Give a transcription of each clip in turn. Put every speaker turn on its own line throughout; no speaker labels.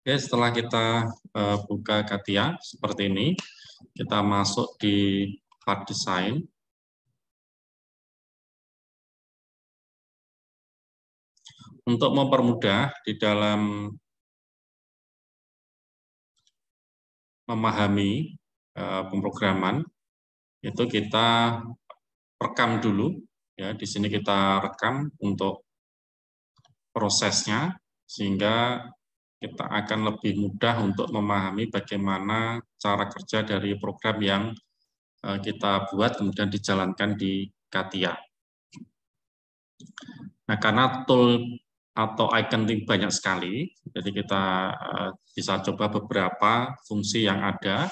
Oke, setelah kita buka Katia seperti ini, kita masuk di part design. Untuk mempermudah di dalam memahami pemrograman, itu kita rekam dulu. Ya, di sini kita rekam untuk prosesnya, sehingga kita akan lebih mudah untuk memahami bagaimana cara kerja dari program yang kita buat kemudian dijalankan di Katia. Nah, karena tool atau icon ini banyak sekali, jadi kita bisa coba beberapa fungsi yang ada,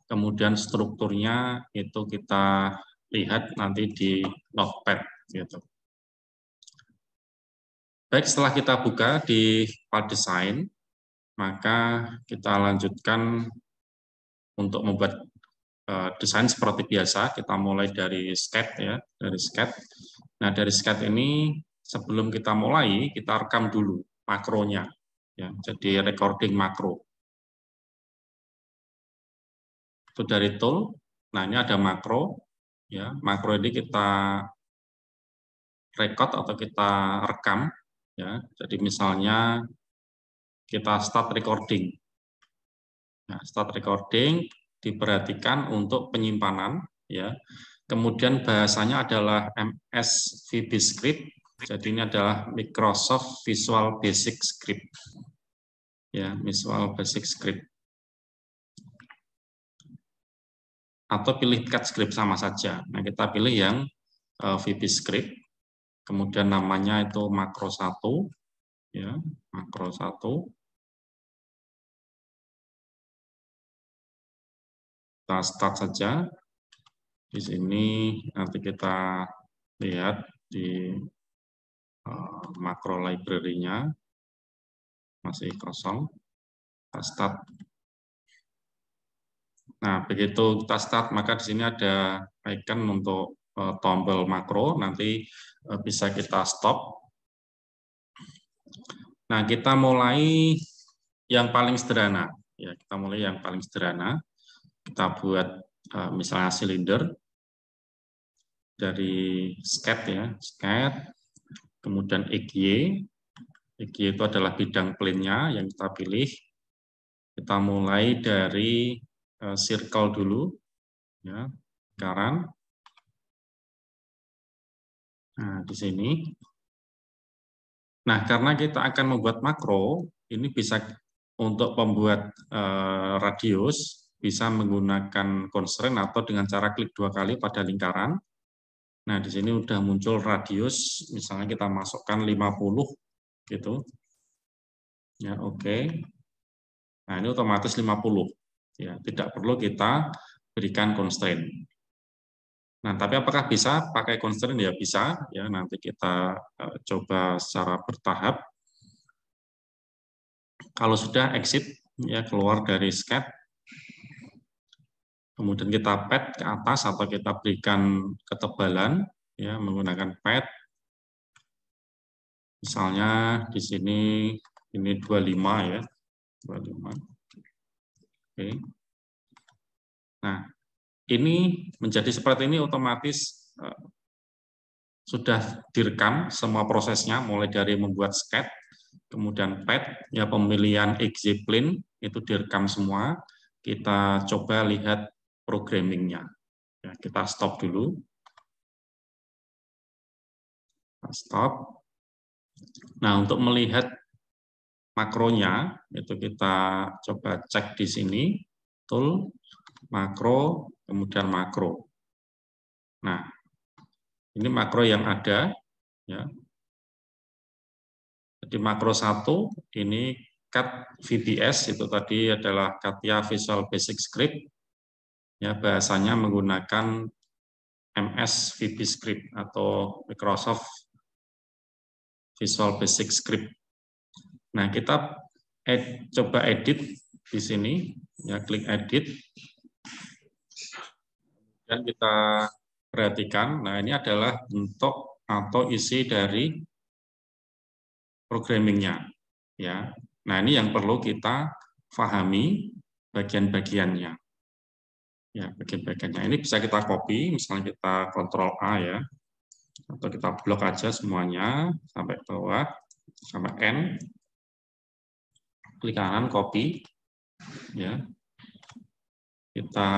kemudian strukturnya itu kita lihat nanti di Notepad. Gitu. Baik, setelah kita buka di part design, maka kita lanjutkan untuk membuat desain seperti biasa. Kita mulai dari sketch ya, dari sketch. Nah, dari sketch ini sebelum kita mulai, kita rekam dulu makronya. Ya, jadi recording makro. Itu dari tool. Nah, ini ada makro. Ya, makro ini kita record atau kita rekam. Ya, jadi misalnya kita start recording. Nah, start recording diperhatikan untuk penyimpanan. Ya, kemudian bahasanya adalah MS VB Script. Jadi ini adalah Microsoft Visual Basic Script. Ya, Visual Basic Script. Atau pilih CAT Script sama saja. Nah, kita pilih yang VB Script. Kemudian namanya itu makro 1. Ya, makro 1. Kita start saja. Di sini nanti kita lihat di makro library-nya masih kosong. Kita start. Nah, begitu kita start, maka di sini ada icon untuk tombol makro, nanti bisa kita stop. Nah, kita mulai yang paling sederhana. Ya, kita mulai yang paling sederhana. Kita buat misalnya silinder dari sketch ya, sketch, kemudian EGY. EGY itu adalah bidang plane-nya yang kita pilih. Kita mulai dari circle dulu, ya, lingkaran. Nah, di sini. Nah, karena kita akan membuat makro, ini bisa untuk membuat radius, bisa menggunakan constraint atau dengan cara klik 2 kali pada lingkaran. Nah, di sini udah muncul radius, misalnya kita masukkan 50, gitu. Ya, oke. Nah, ini otomatis 50. Ya, tidak perlu kita berikan constraint. Nah, tapi apakah bisa pakai constraint? Ya bisa, ya nanti kita coba secara bertahap. Kalau sudah exit, ya keluar dari sketch, kemudian kita pad ke atas atau kita berikan ketebalan, ya menggunakan pad. Misalnya di sini ini 25 ya, 25. Oke. Nah, ini menjadi seperti ini otomatis sudah direkam semua prosesnya, mulai dari membuat sketch, kemudian pad, ya pemilihan XY plane itu direkam semua. Kita coba lihat programmingnya. Ya, kita stop dulu. Stop. Nah, untuk melihat makronya, itu kita coba cek di sini, tool, makro, kemudian makro. Nah, ini makro yang ada. Ya. Jadi makro 1, ini cat VBS, itu tadi adalah Katia Visual Basic Script. Ya, bahasanya menggunakan MS VB Script atau Microsoft Visual Basic Script. Nah, kita coba edit di sini, ya klik edit, dan kita perhatikan. Nah, ini adalah bentuk atau isi dari programmingnya, ya. Nah, ini yang perlu kita pahami bagian-bagiannya. Ya, bagian-bagiannya ini bisa kita copy, misalnya kita Ctrl A ya, atau kita blok aja semuanya sampai bawah, sampai N, klik kanan, copy, ya. Kita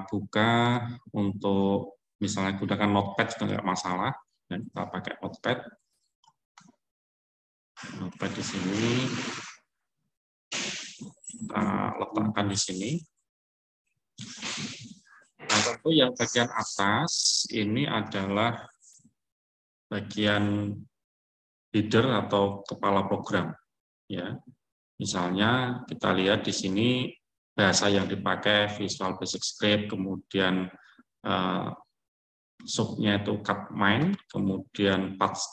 buka untuk misalnya gunakan Notepad juga nggak masalah, dan kita pakai Notepad. Notepad di sini kita letakkan di sini. Nah, tentu yang bagian atas ini adalah bagian header atau kepala program. Ya, misalnya kita lihat di sini bahasa yang dipakai Visual Basic Script, kemudian subnya itu Capmine, kemudian path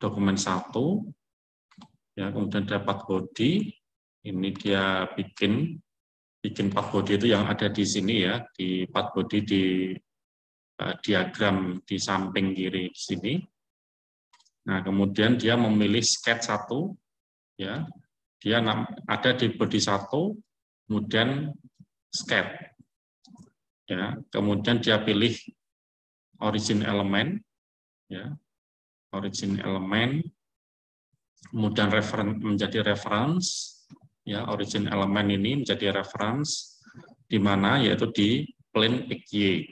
dokumen 1, ya, kemudian dapat body. Ini dia bikin path body itu yang ada di sini ya, di path body di diagram di samping kiri di sini. Nah, kemudian dia memilih sketch 1, ya, dia ada di body 1, kemudian sketch, ya, kemudian dia pilih origin element, ya, origin element, kemudian menjadi reference, ya, origin element ini menjadi reference di mana, yaitu di plane XY,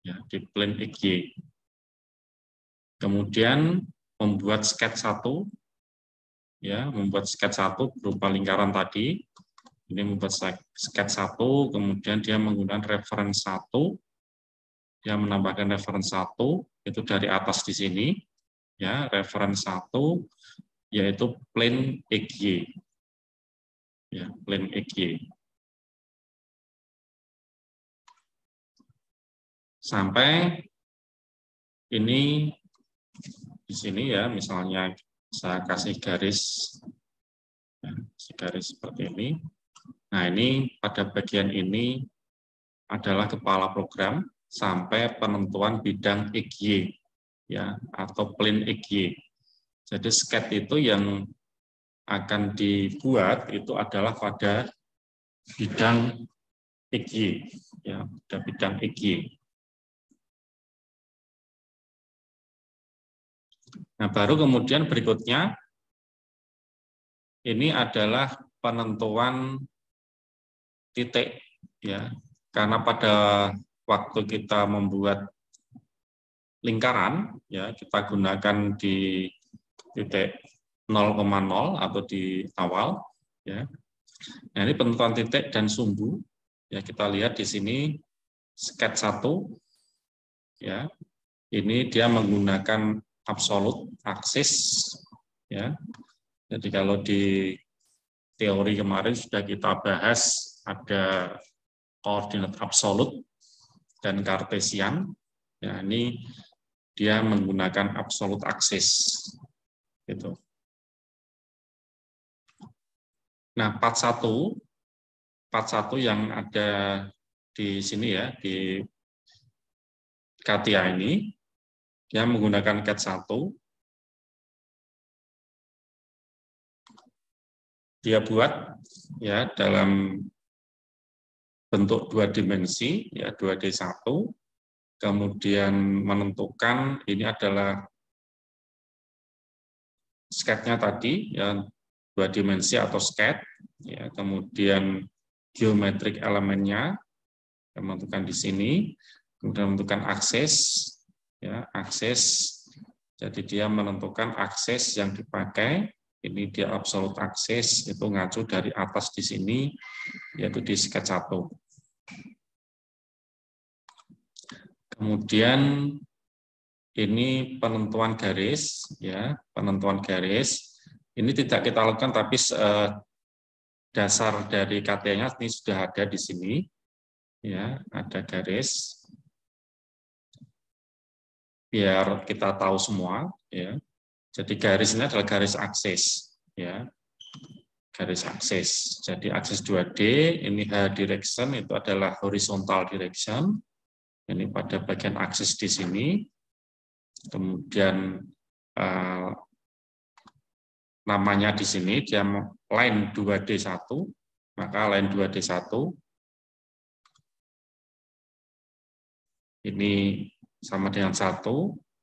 ya, di plane XY. Kemudian membuat sketch 1, ya, membuat sketch 1 berupa lingkaran tadi. Ini membuat sketch 1, kemudian dia menggunakan reference 1, dia menambahkan reference 1 itu dari atas di sini, ya, reference 1 yaitu plane XY, ya, plane XY. Sampai ini di sini ya, misalnya saya kasih garis, ya, garis seperti ini. Nah, ini pada bagian ini adalah kepala program sampai penentuan bidang XY, ya, atau plane XY. Jadi sketch itu yang akan dibuat itu adalah pada bidang XY, ya, pada bidang XY. Nah, baru kemudian berikutnya ini adalah penentuan titik, ya, karena pada waktu kita membuat lingkaran, ya, kita gunakan di titik 0,0 atau di awal, ya. Nah, ini penentuan titik dan sumbu, ya, kita lihat di sini sketch 1, ya, ini dia menggunakan absolute axis, ya. Jadi kalau di teori kemarin sudah kita bahas ada koordinat absolut dan kartesian. Ya, ini dia menggunakan absolute axis. Gitu. Nah, part 1 yang ada di sini ya, di Katia ini, dia menggunakan cat 1. Dia buat ya dalam bentuk 2 dimensi, ya 2D1, kemudian menentukan ini adalah sketch-nya tadi, ya 2 dimensi atau sketch, ya, kemudian geometrik elemennya, menentukan di sini, kemudian menentukan akses, ya akses, jadi dia menentukan akses yang dipakai. Ini dia absolute axis, itu ngacu dari atas di sini, yaitu di sketch 1. Kemudian ini penentuan garis, ya, penentuan garis. Ini tidak kita lakukan, tapi dasar dari KT-nya ini sudah ada di sini, ya, ada garis. Biar kita tahu semua, ya. Jadi garis ini adalah garis aksis, ya. Garis aksis. Jadi aksis 2D, ini H direction itu adalah horizontal direction. Ini pada bagian aksis di sini. Kemudian namanya di sini dia line 2D1, maka line 2D1 ini sama dengan 1,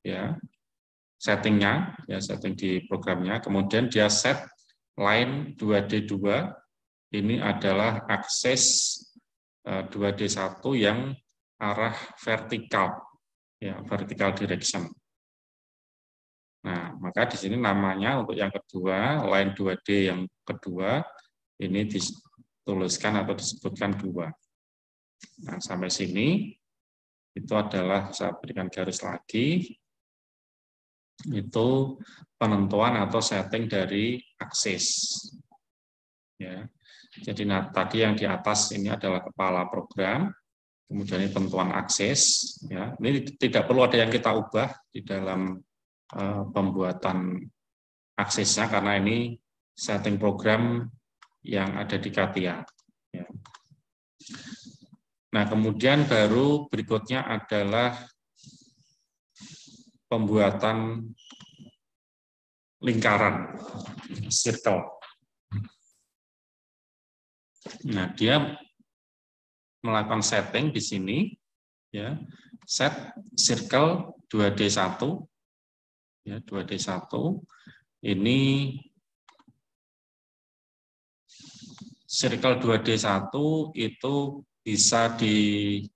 ya, settingnya, ya, setting di programnya. Kemudian dia set line 2D2, ini adalah akses 2D1 yang arah vertikal, ya, vertical direction. Nah, maka di sini namanya untuk yang kedua, line 2D yang kedua, ini dituliskan atau disebutkan 2. Nah, sampai sini, itu adalah, saya berikan garis lagi, itu penentuan atau setting dari akses. Ya. Jadi tadi yang di atas ini adalah kepala program, kemudian ini tentuan akses. Ya. Ini tidak perlu ada yang kita ubah di dalam pembuatan aksesnya karena ini setting program yang ada di CATIA. Ya. Nah, kemudian baru berikutnya adalah pembuatan lingkaran, circle. Nah, dia melakukan setting di sini, ya, set circle 2D1, ya, 2D1 ini circle 2D1 itu bisa dianggap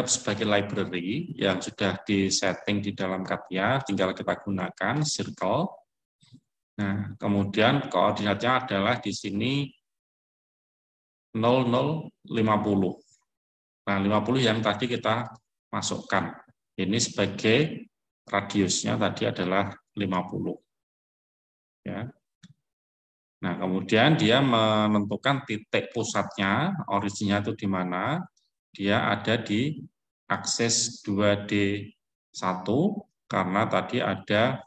sebagai library yang sudah disetting di dalam CATIA, tinggal kita gunakan circle. Nah, kemudian koordinatnya adalah di sini 0050. Nah, 50 yang tadi kita masukkan. Ini sebagai radiusnya tadi adalah 50. Ya. Nah, kemudian dia menentukan titik pusatnya, originnya itu di mana. Dia ada di akses 2D1 karena tadi ada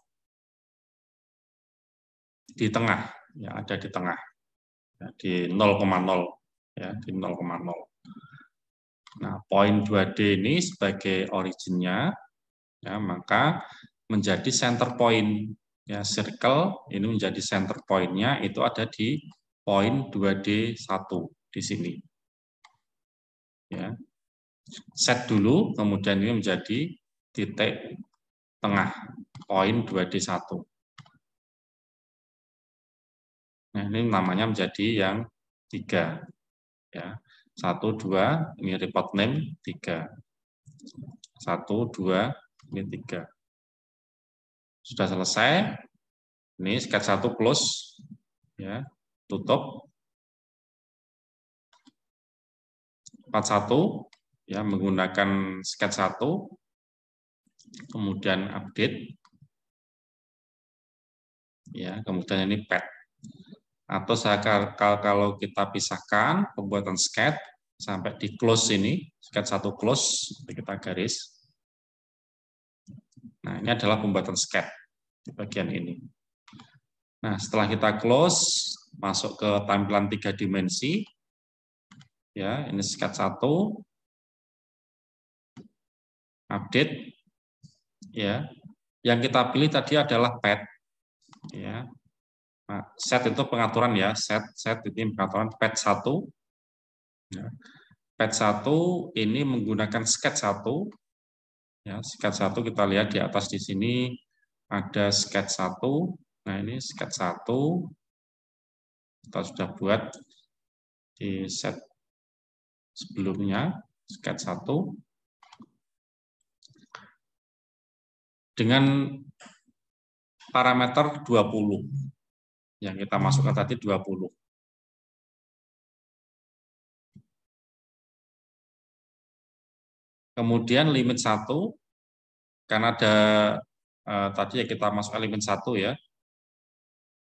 di tengah, ya, ada di tengah. Ya, di 0,0, ya, di 0,0. Nah, poin 2D ini sebagai originnya, ya, maka menjadi center point. Ya, circle ini menjadi center point-nya itu ada di poin 2D1 di sini. Ya. Set dulu, kemudian ini menjadi titik tengah, poin 2D1. Nah, ini namanya menjadi yang 3. Ya. 1, 2, ini report name 3. 1, 2, ini 3. Sudah selesai. Ini sketch 1 close, ya, tutup. 41, ya, menggunakan sketch 1, kemudian update, ya, kemudian ini pad. Atau kalau kita pisahkan pembuatan sketch sampai di close ini, sketch 1 close, kita garis. Nah, ini adalah pembuatan sketch di bagian ini. Nah, setelah kita close, masuk ke tampilan 3 dimensi. Ya, ini sketch 1. Update. Ya. Yang kita pilih tadi adalah pad. Ya. Nah, set itu pengaturan, ya, set ini pengaturan pad 1. Ya. Pad 1 ini menggunakan sketch 1. Ya, sketch 1 kita lihat di atas di sini ada sketch 1. Nah, ini sketch 1 kita sudah buat di set sebelumnya, sketch 1 dengan parameter 20 yang kita masukkan tadi 20. Kemudian limit 1 karena ada tadi ya kita masukkan limit 1, ya.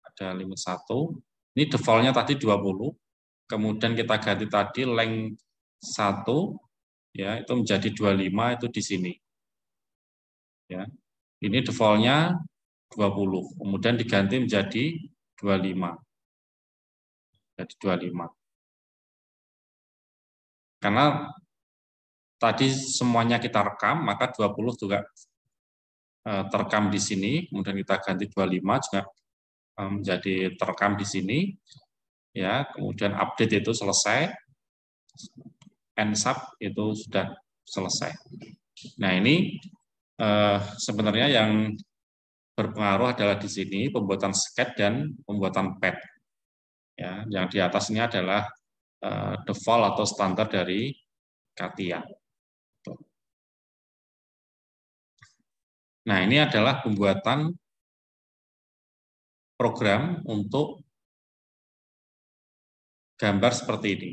Ada limit 1. Ini default-nya tadi 20. Kemudian kita ganti tadi length 1, ya, itu menjadi 25 itu di sini. Ya. Ini default-nya 20. Kemudian diganti menjadi 25. Jadi 25. Karena tadi semuanya kita rekam, maka 20 juga terekam di sini, kemudian kita ganti 25 juga menjadi terekam di sini, ya. Kemudian update itu selesai, ensub itu sudah selesai. Nah, ini sebenarnya yang berpengaruh adalah di sini pembuatan sket dan pembuatan pad. Ya, yang di atas ini adalah default atau standar dari CATIA. Nah, ini adalah pembuatan program untuk gambar seperti ini.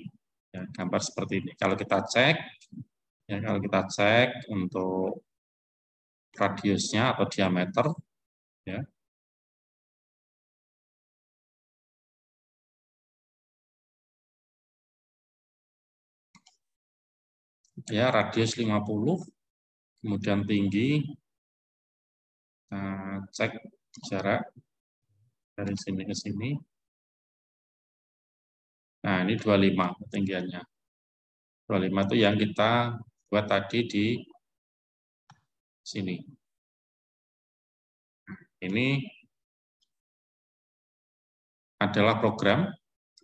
Ya, gambar seperti ini. Kalau kita cek, ya, kalau kita cek untuk radiusnya atau diameter, ya, ya radius 50, kemudian tinggi, cek jarak dari sini ke sini. Nah, ini 25 ketinggiannya. 25 itu yang kita buat tadi di sini. Ini adalah program,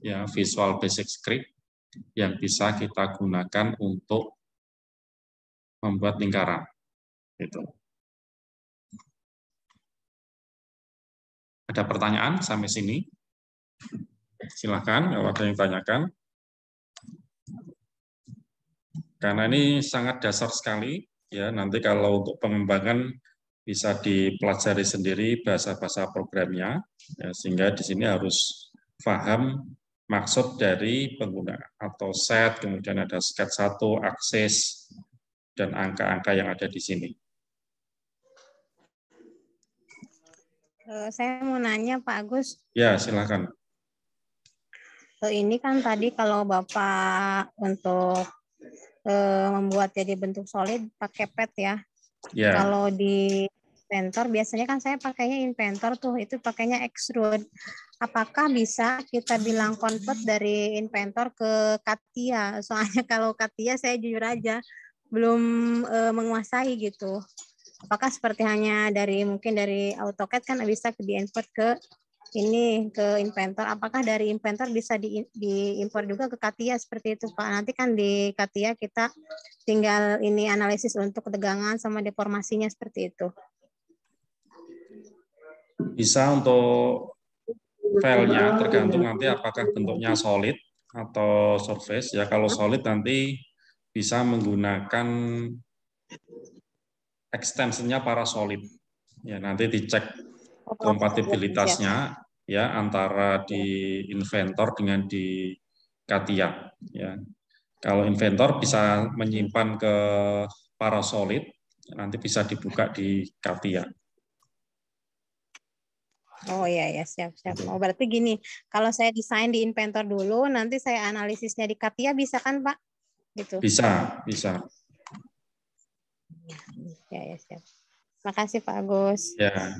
ya, Visual Basic Script yang bisa kita gunakan untuk membuat lingkaran. Gitu. Ada pertanyaan sampai sini? Silakan kalau ada yang tanyakan. Karena ini sangat dasar sekali, ya. Nanti kalau untuk pengembangan bisa dipelajari sendiri bahasa-bahasa programnya, ya, sehingga di sini harus paham maksud dari pengguna atau set, kemudian ada sketch 1, aksis, dan angka-angka yang ada di sini.
Saya mau nanya Pak Agus.
Ya, silakan.
Ini kan tadi kalau Bapak untuk membuat jadi bentuk solid pakai pad ya.
Ya.
Kalau di Inventor biasanya kan saya pakainya Inventor tuh, itu pakainya extrude. Apakah bisa kita bilang convert dari Inventor ke CATIA? Soalnya kalau CATIA saya jujur aja belum menguasai gitu. Apakah seperti hanya dari mungkin dari AutoCAD kan bisa di-import ke ini ke Inventor? Apakah dari Inventor bisa diimpor juga ke CATIA seperti itu Pak? Nanti kan di CATIA kita tinggal ini analisis untuk ketegangan sama deformasinya seperti itu.
Bisa untuk filenya tergantung nanti apakah bentuknya solid atau surface. Ya, kalau solid nanti bisa menggunakan extensionnya Parasolid. Ya, nanti dicek kompatibilitasnya, ya, antara di Inventor dengan di CATIA. Ya. Kalau Inventor bisa menyimpan ke Parasolid, nanti bisa dibuka di CATIA.
Oh iya ya, siap-siap. Oh berarti gini, kalau saya desain di Inventor dulu, nanti saya analisisnya di CATIA bisa kan Pak? Gitu.
Bisa, bisa.
Ya, ya siap. Makasih Pak Agus.
Ya.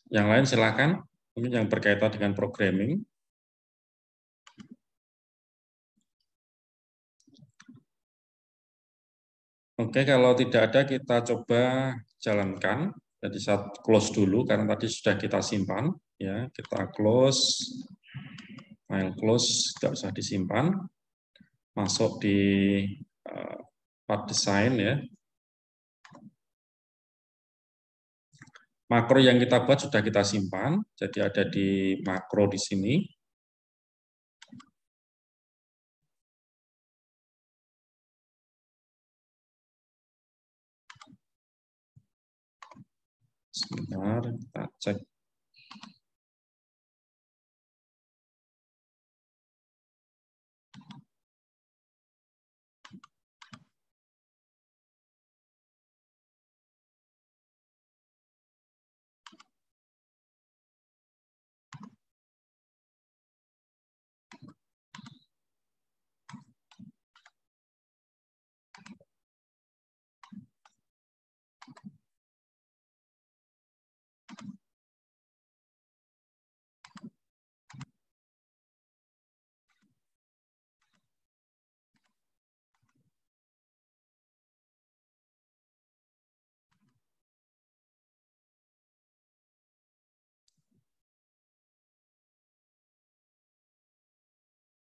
Yang lain silakan. Ini yang berkaitan dengan programming. Oke, kalau tidak ada kita coba jalankan. Jadi saya close dulu karena tadi sudah kita simpan. Ya, kita close, file close, tidak usah disimpan. Masuk di part design, ya. Makro yang kita buat sudah kita simpan, jadi ada di makro di sini. Sebentar, kita cek.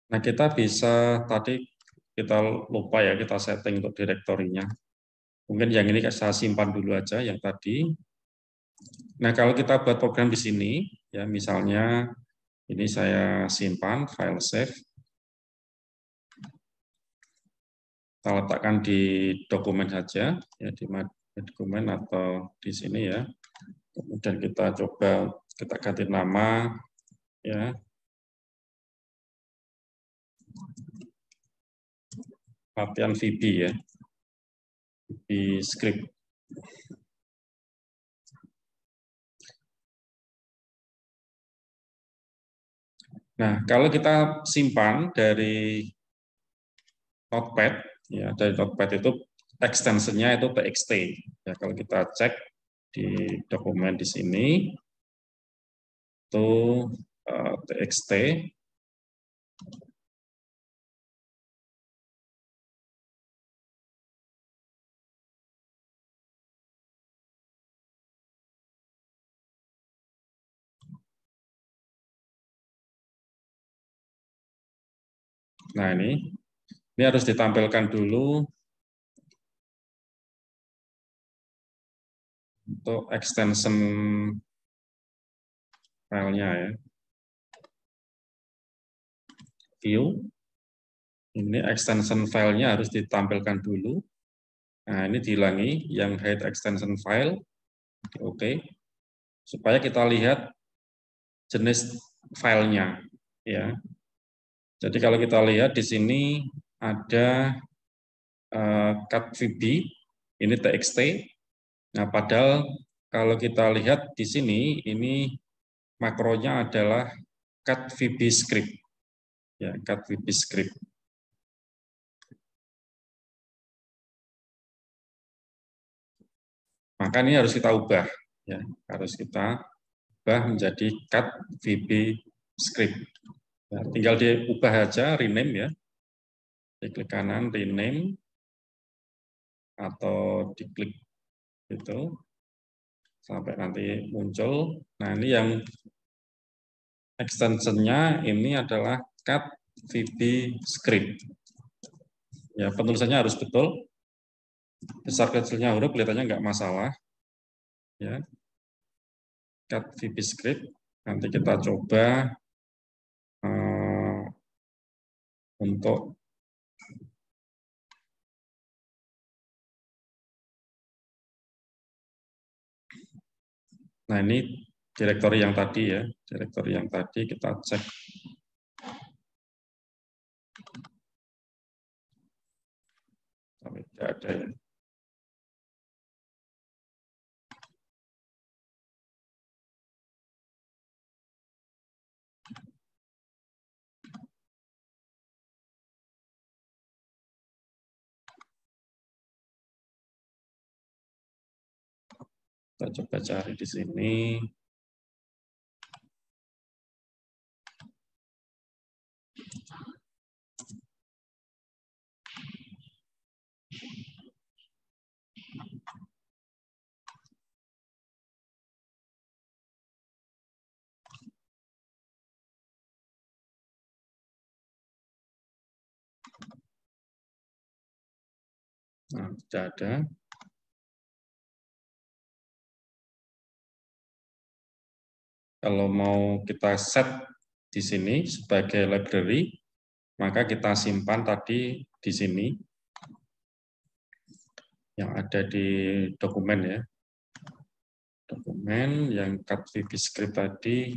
Nah, kita bisa tadi kita lupa ya, kita setting untuk direktorinya. Mungkin yang ini saya simpan dulu aja yang tadi. Nah, kalau kita buat program di sini, ya misalnya ini saya simpan file save, kita letakkan di dokumen saja, ya di dokumen atau di sini ya. Kemudian kita coba kita ganti nama, ya latihan VB ya, di script. Nah, kalau kita simpan dari Notepad, ya dari Notepad itu extensionnya itu txt. Ya, kalau kita cek di dokumen di sini itu txt. Nah, ini harus ditampilkan dulu untuk extension filenya ya. View, ini extension filenya harus ditampilkan dulu. Nah, ini dihilangi yang hide extension file, oke, supaya kita lihat jenis filenya ya. Jadi kalau kita lihat di sini ada cat.vb, ini txt. Nah, padahal kalau kita lihat di sini, ini makronya adalah cat.vb script. Ya, cat.vb script. Maka ini harus kita ubah. Ya, harus kita ubah menjadi cat.vb script. Ya, tinggal diubah aja, rename ya. Diklik kanan, rename, atau diklik itu sampai nanti muncul. Nah, ini yang extension-nya ini adalah cat.vb script. Ya, penulisannya harus betul. Besar kecilnya huruf kelihatannya nggak masalah. Ya, cat.vb script. Nanti kita coba untuk nah, ini direktori yang tadi ya, direktori yang tadi kita cek. Tapi tidak ada ya. Kita coba cari di sini. Nah, tidak ada. Kalau mau kita set di sini sebagai library, maka kita simpan tadi di sini yang ada di dokumen ya. Dokumen yang cat.vb script tadi.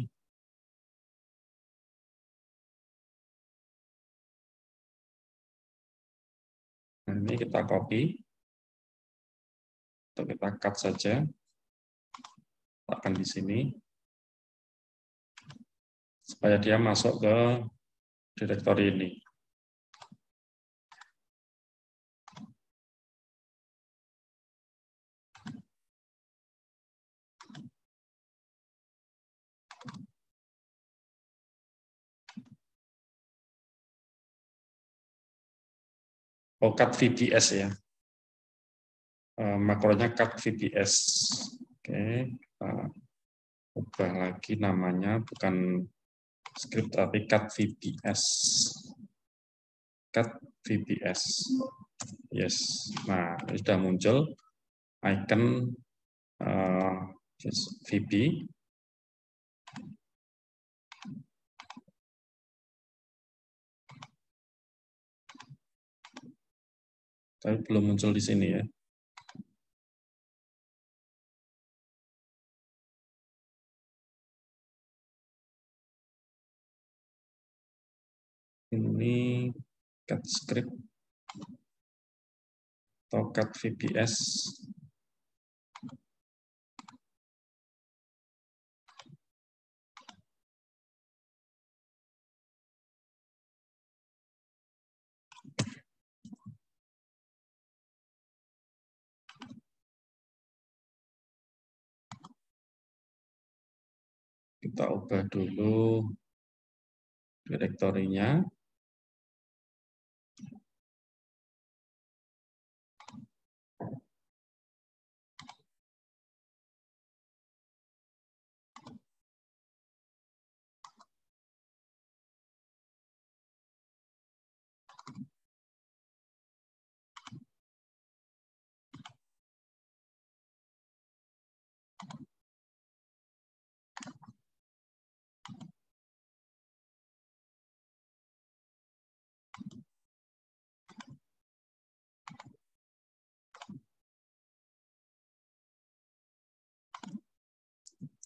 Nah, ini kita copy. Atau kita cut saja. Letakkan di sini. Supaya dia masuk ke direktori ini. Oh, cat.vbs ya. Makronya cat.vbs. Oke, kita ubah lagi namanya, bukan script tapi cat.vbs. cut VBS. Yes. Nah, ini sudah muncul icon VB. Tapi belum muncul di sini ya. Ini cut script atau cut VBS. Kita ubah dulu direktorinya.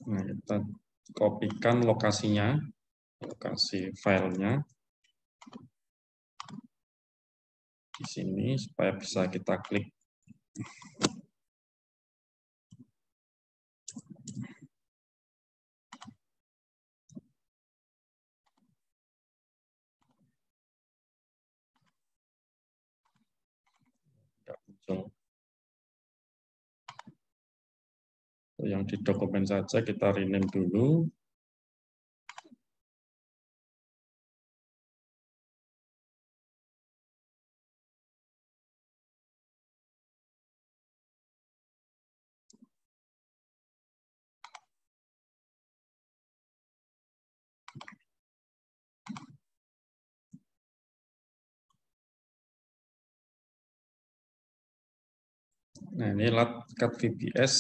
Nah, kita kopikan lokasinya, lokasi filenya di sini supaya bisa kita klik. Tidak muncul. Yang di dokumen saja kita rename dulu. Nah, ini cut VBS.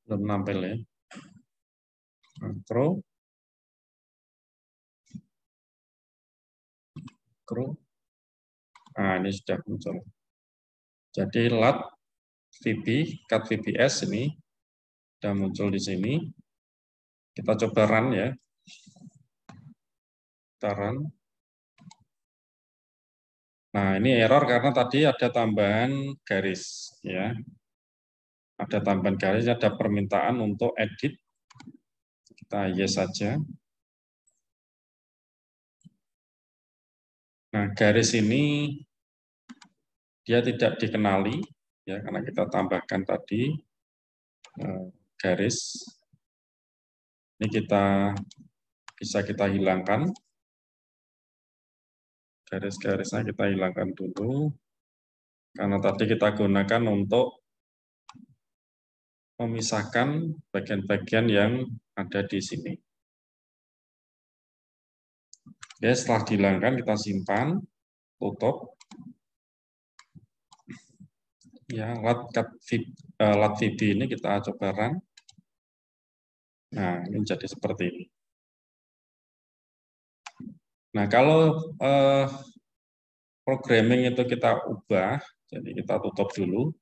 Belum nampil ya. Makro. Nah, ini sudah muncul. Jadi lat VB, cut VBS ini sudah muncul di sini. Kita coba run ya. Kita run. Nah, ini error karena tadi ada tambahan garis ya. Ada tambahan garis, ada permintaan untuk edit. Kita yes saja. Nah, garis ini dia tidak dikenali ya karena kita tambahkan tadi garis. Ini bisa kita hilangkan. Garis-garisnya kita hilangkan dulu. Karena tadi kita gunakan untuk memisahkan bagian-bagian yang ada di sini. Oke, setelah dihilangkan kita simpan, tutup. Ya, lat VB ini kita coba run. Nah, ini jadi seperti ini. Nah, kalau programming itu kita ubah, jadi kita tutup dulu.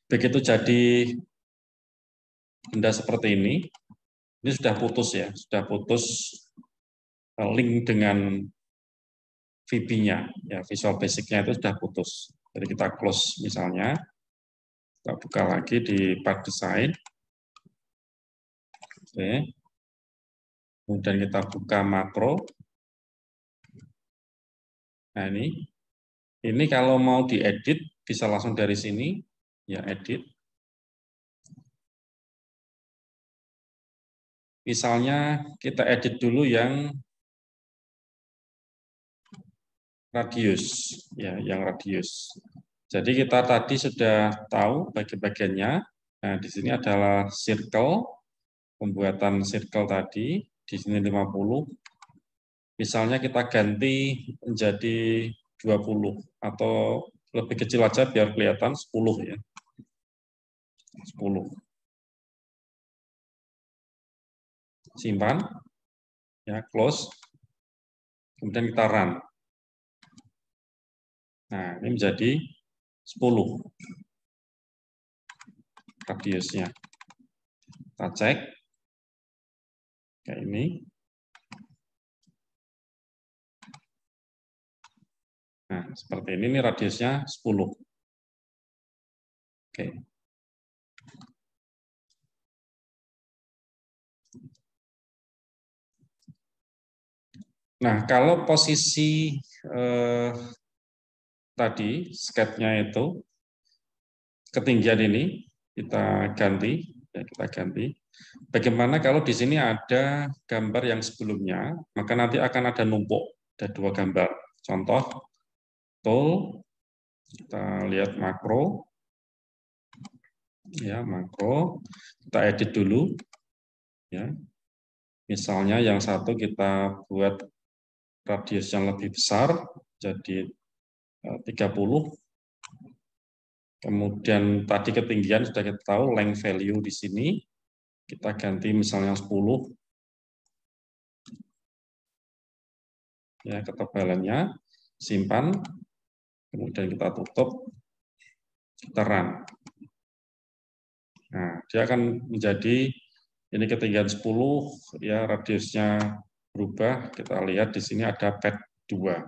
Begitu jadi benda seperti ini sudah putus ya, sudah putus link dengan VB-nya, ya Visual Basic-nya itu sudah putus. Jadi kita close misalnya, kita buka lagi di part design. Oke. Kemudian kita buka makro. Nah, ini kalau mau diedit bisa langsung dari sini, ya edit. Misalnya kita edit dulu yang radius, ya, yang radius. Jadi kita tadi sudah tahu bagian-bagiannya. Nah, di sini adalah circle, pembuatan circle tadi, di sini 50. Misalnya kita ganti menjadi 20 atau lebih kecil aja biar kelihatan 10 ya. 10. Simpan, ya, close. Kemudian kita run. Nah, ini menjadi 10 radiusnya. Kita cek. Kayak ini. Nah, seperti ini radiusnya 10. Oke. Nah, kalau posisi tadi, sketnya itu, ketinggian ini, kita ganti. Ya, kita ganti. Bagaimana kalau di sini ada gambar yang sebelumnya, maka nanti akan ada numpuk, ada 2 gambar. Contoh, tool, kita lihat makro, ya makro, kita edit dulu, ya. Misalnya yang satu kita buat radius yang lebih besar, jadi 30. Kemudian tadi ketinggian sudah kita tahu, length value di sini, kita ganti misalnya 10. Ya, ketebalannya, simpan, kemudian kita tutup, kita run. Nah, dia akan menjadi, ini ketinggian 10, ya radiusnya berubah, kita lihat di sini ada pad 2.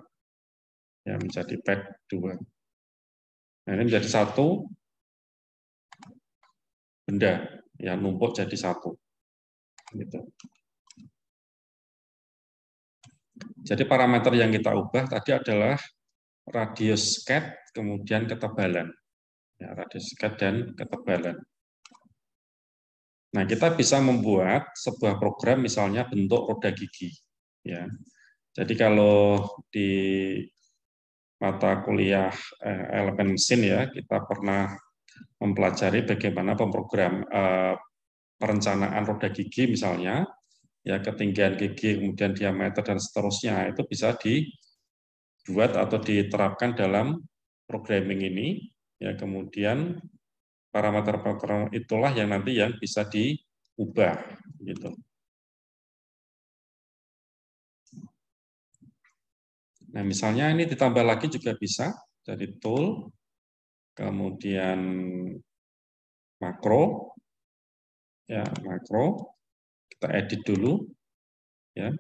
Ya, menjadi pad 2. Nah, ini menjadi satu benda, ya numpuk jadi satu. Gitu. Jadi parameter yang kita ubah tadi adalah radius sket, kemudian ketebalan. Ya, radius sket dan ketebalan. Nah, kita bisa membuat sebuah program misalnya bentuk roda gigi. Ya. Jadi kalau di mata kuliah elemen mesin ya, kita pernah mempelajari bagaimana perencanaan roda gigi misalnya, ya ketinggian gigi, kemudian diameter dan seterusnya itu bisa dibuat atau diterapkan dalam programming ini, ya kemudian parameter-parameter itulah yang nanti yang bisa diubah gitu. Nah, misalnya ini ditambah lagi juga bisa dari tool, kemudian makro, ya makro, kita edit dulu, ya.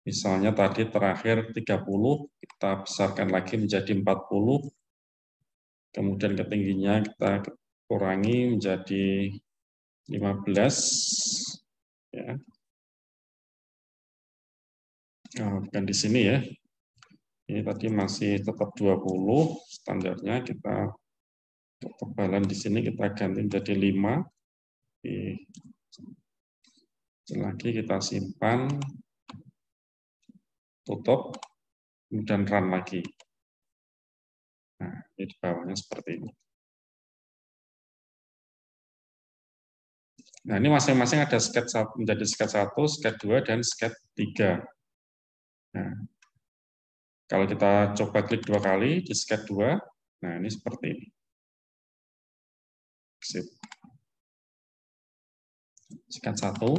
Misalnya tadi terakhir 30, kita besarkan lagi menjadi 40, kemudian ketingginya kita kurangi menjadi 15, ya. Nah, bukan di sini ya. Ini tadi masih tetap 20 standarnya, kita ketebalan di sini kita ganti menjadi 5. Lagi kita simpan, tutup, kemudian run lagi. Nah, ini di bawahnya seperti ini. Nah, ini masing-masing ada sketch 1, menjadi sketch 1, sketch 2, dan sketch 3. Nah, kalau kita coba klik 2 kali di sketch 2, nah ini seperti ini. Sip. Sketch 1.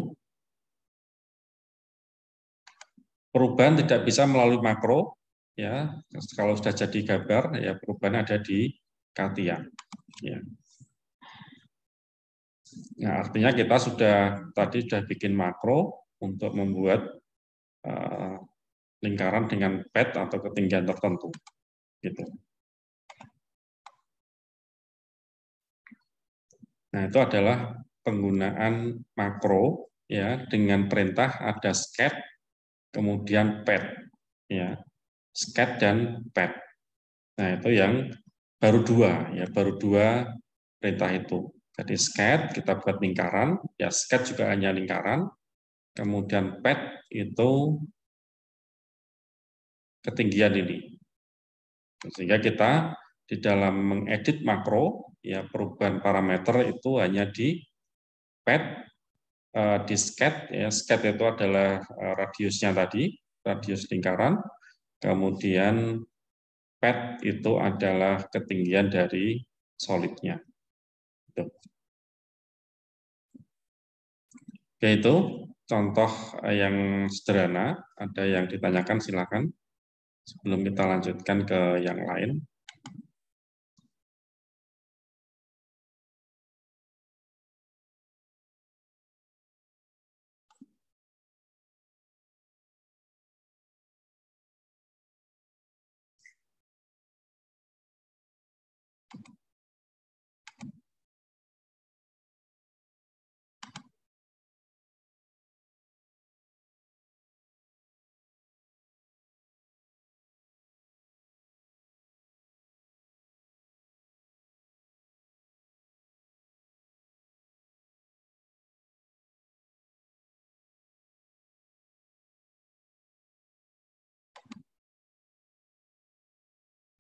Perubahan tidak bisa melalui makro, ya. Kalau sudah jadi gambar, ya perubahan ada di CATIA. Ya. Nah, artinya kita tadi sudah bikin makro untuk membuat lingkaran dengan pad atau ketinggian tertentu. Gitu. Nah, itu adalah penggunaan makro ya dengan perintah ada sketch kemudian pad ya. SCAD dan PET. Nah, itu yang baru dua, ya baru dua perintah itu. Jadi SCAD kita buat lingkaran, ya SCAD juga hanya lingkaran. Kemudian PET itu ketinggian ini. Sehingga kita di dalam mengedit makro, ya perubahan parameter itu hanya di PET, di SCAD, ya SCAD itu adalah radiusnya tadi, radius lingkaran. Kemudian PET itu adalah ketinggian dari solidnya. Yaitu contoh yang sederhana. Ada yang ditanyakan, silakan sebelum kita lanjutkan ke yang lain.